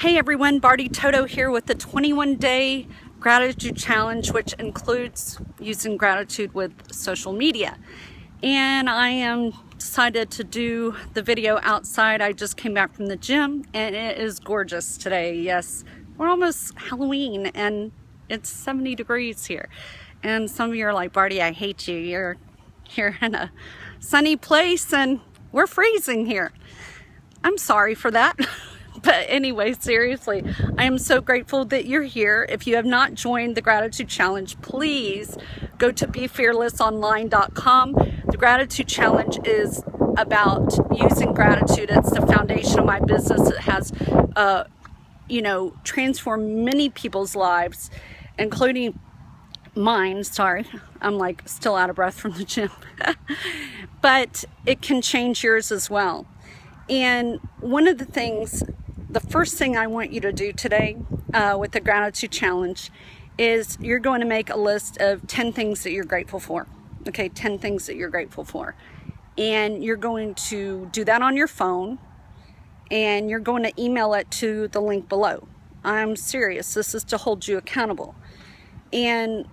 Hey everyone, Barty Toto here with the 21-day gratitude challenge, which includes using gratitude with social media. And I am decided to do the video outside. I just came back from the gym and it is gorgeous today. Yes, we're almost Halloween and it's 70 degrees here. And some of you are like, Barty, I hate you. You're here in a sunny place and we're freezing here. I'm sorry for that. But anyway, seriously, I am so grateful that you're here. If you have not joined the Gratitude Challenge, please go to BeFearlessOnline.com. The Gratitude Challenge is about using gratitude. It's the foundation of my business. It has, transformed many people's lives, including mine. Sorry, I'm like still out of breath from the gym. But it can change yours as well. And one of the things, the first thing I want you to do today with the Gratitude Challenge is you're going to make a list of 10 things that you're grateful for. Okay, 10 things that you're grateful for. And you're going to do that on your phone and you're going to email it to the link below. I'm serious, this is to hold you accountable. And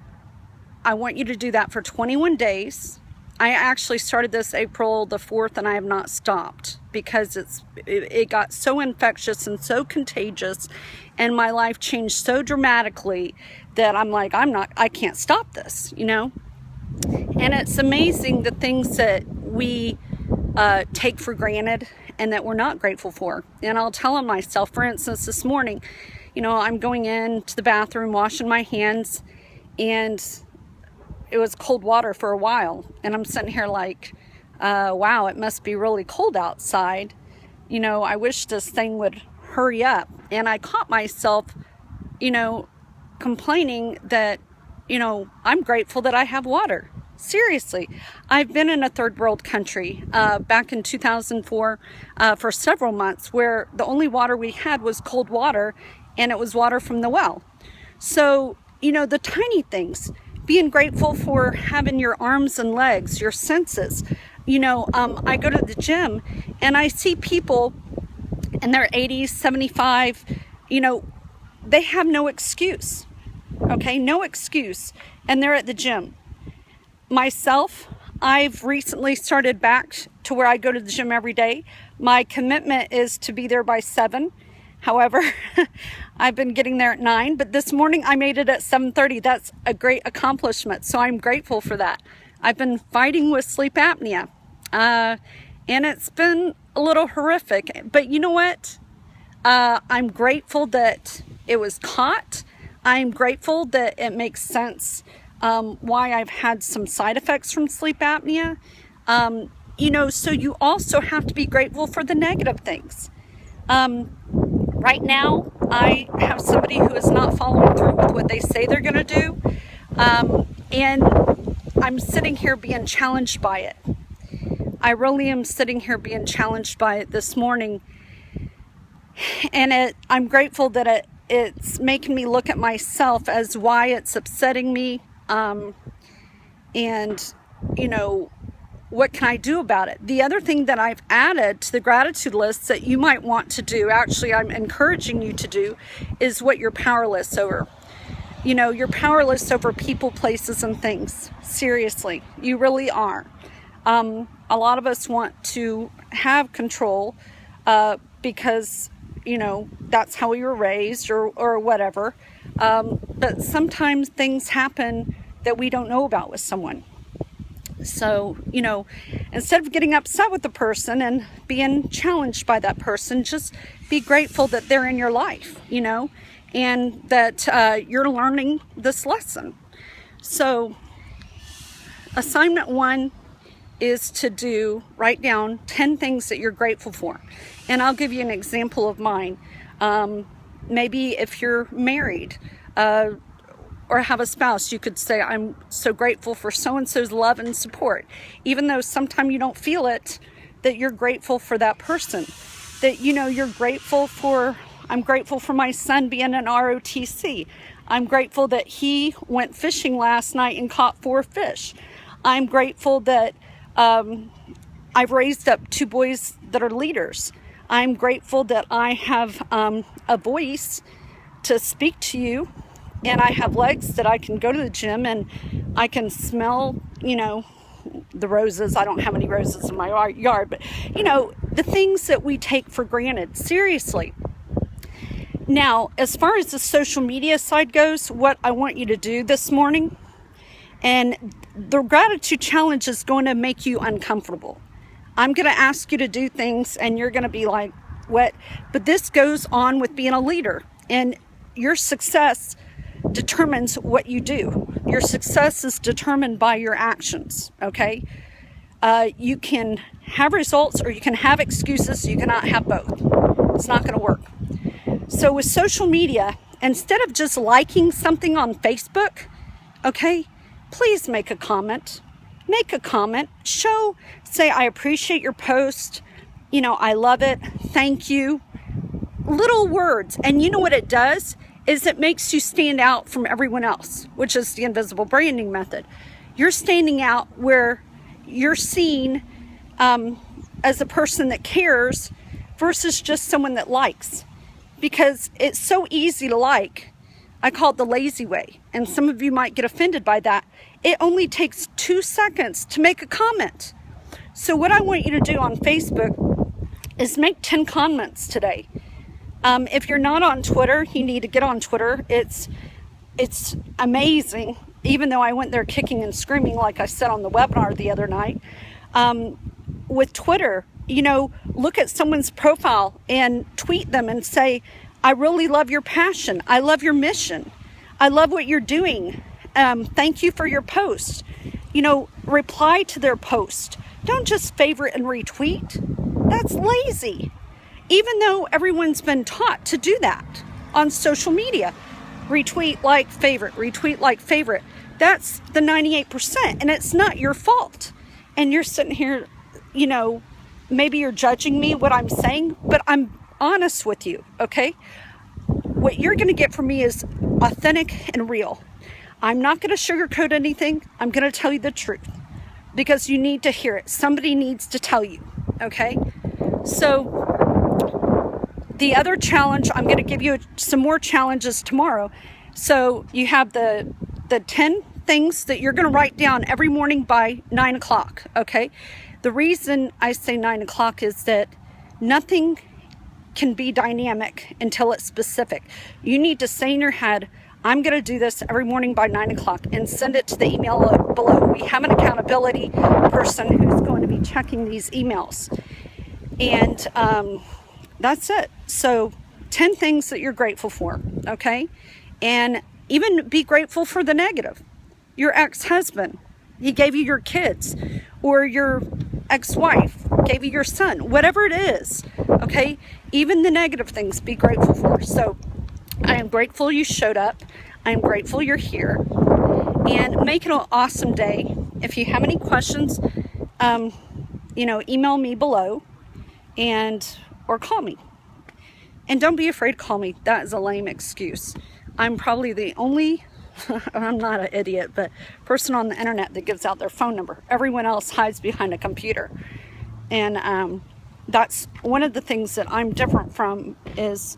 I want you to do that for 21 days. I actually started this April the 4th and I have not stopped because it got so infectious and so contagious and my life changed so dramatically that I'm like, I can't stop this, you know? And it's amazing the things that we take for granted and that we're not grateful for. And I'll tell myself, for instance, this morning, I'm going into the bathroom, washing my hands, and it was cold water for a while. And I'm sitting here like, wow, it must be really cold outside. I wish this thing would hurry up. And I caught myself, complaining that, I'm grateful that I have water. Seriously, I've been in a third world country back in 2004 for several months where the only water we had was cold water and it was water from the well. So, the tiny things, being grateful for having your arms and legs, your senses. I go to the gym and I see people in their 80s, 75, they have no excuse, okay? No excuse. And they're at the gym. Myself, I've recently started back to where I go to the gym every day. My commitment is to be there by 7. However, I've been getting there at 9, but this morning I made it at 7:30. That's a great accomplishment, so I'm grateful for that. I've been fighting with sleep apnea, and it's been a little horrific, but you know what? I'm grateful that it was caught. I'm grateful that it makes sense why I've had some side effects from sleep apnea. So you also have to be grateful for the negative things. Right now, I have somebody who is not following through with what they say they're going to do, and I'm sitting here being challenged by it. I really am sitting here being challenged by it this morning, and I'm grateful that it's making me look at myself as why it's upsetting me, and what can I do about it? The other thing that I've added to the gratitude list that you might want to do, actually I'm encouraging you to do, is what you're powerless over. You're powerless over people, places, and things. Seriously, you really are. A lot of us want to have control because, that's how we were raised or whatever. But sometimes things happen that we don't know about with someone. So, instead of getting upset with the person and being challenged by that person, just be grateful that they're in your life, and that you're learning this lesson. So, assignment 1 is to write down 10 things that you're grateful for. And I'll give you an example of mine. Maybe if you're married, or have a spouse, you could say, I'm so grateful for so-and-so's love and support. Even though sometimes you don't feel it, that you're grateful for that person. That, you're grateful for, I'm grateful for my son being an ROTC. I'm grateful that he went fishing last night and caught 4 fish. I'm grateful that I've raised up 2 boys that are leaders. I'm grateful that I have a voice to speak to you, and I have legs that I can go to the gym and I can smell, the roses. I don't have any roses in my yard, but the things that we take for granted, seriously. Now, as far as the social media side goes, what I want you to do this morning, and the gratitude challenge is going to make you uncomfortable. I'm going to ask you to do things and you're going to be like, what? But this goes on with being a leader, and your success determines what you do. Your success is determined by your actions, okay? You can have results or you can have excuses. You cannot have both. It's not going to work. So with social media, instead of just liking something on Facebook, okay, please make a comment. Make a comment. Say, I appreciate your post. I love it. Thank you. Little words. And you know what it does? Is it makes you stand out from everyone else, which is the invisible branding method. You're standing out where you're seen as a person that cares versus just someone that likes. Because it's so easy to like. I call it the lazy way. And some of you might get offended by that. It only takes 2 seconds to make a comment. So what I want you to do on Facebook is make 10 comments today. If you're not on Twitter, you need to get on Twitter. It's amazing. Even though I went there kicking and screaming, like I said on the webinar the other night, with Twitter, look at someone's profile and tweet them and say, I really love your passion. I love your mission. I love what you're doing. Thank you for your post. Reply to their post. Don't just favorite and retweet. That's lazy. Even though everyone's been taught to do that on social media. Retweet, like, favorite. Retweet, like, favorite. That's the 98%, and it's not your fault. And you're sitting here, maybe you're judging me, what I'm saying, but I'm honest with you, okay? What you're going to get from me is authentic and real. I'm not going to sugarcoat anything. I'm going to tell you the truth because you need to hear it. Somebody needs to tell you, okay? So the other challenge, I'm going to give you some more challenges tomorrow. So you have the 10 things that you're going to write down every morning by 9 o'clock, okay? The reason I say 9 o'clock is that nothing can be dynamic until it's specific. You need to say in your head, I'm going to do this every morning by 9 o'clock and send it to the email below. We have an accountability person who's going to be checking these emails. And that's it. So 10 things that you're grateful for, okay? And even be grateful for the negative. Your ex-husband, he gave you your kids, or your ex-wife gave you your son, whatever it is, okay? Even the negative things, be grateful for. So I am grateful you showed up. I am grateful you're here. And make it an awesome day. If you have any questions, email me below or call me. And don't be afraid to call me. That is a lame excuse. I'm probably the only, I'm not an idiot, but person on the internet that gives out their phone number. Everyone else hides behind a computer. And that's one of the things that I'm different from is,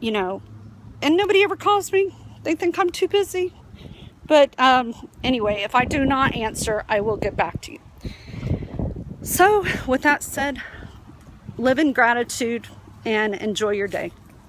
and nobody ever calls me. They think I'm too busy. But anyway, if I do not answer, I will get back to you. So with that said, live in gratitude and enjoy your day.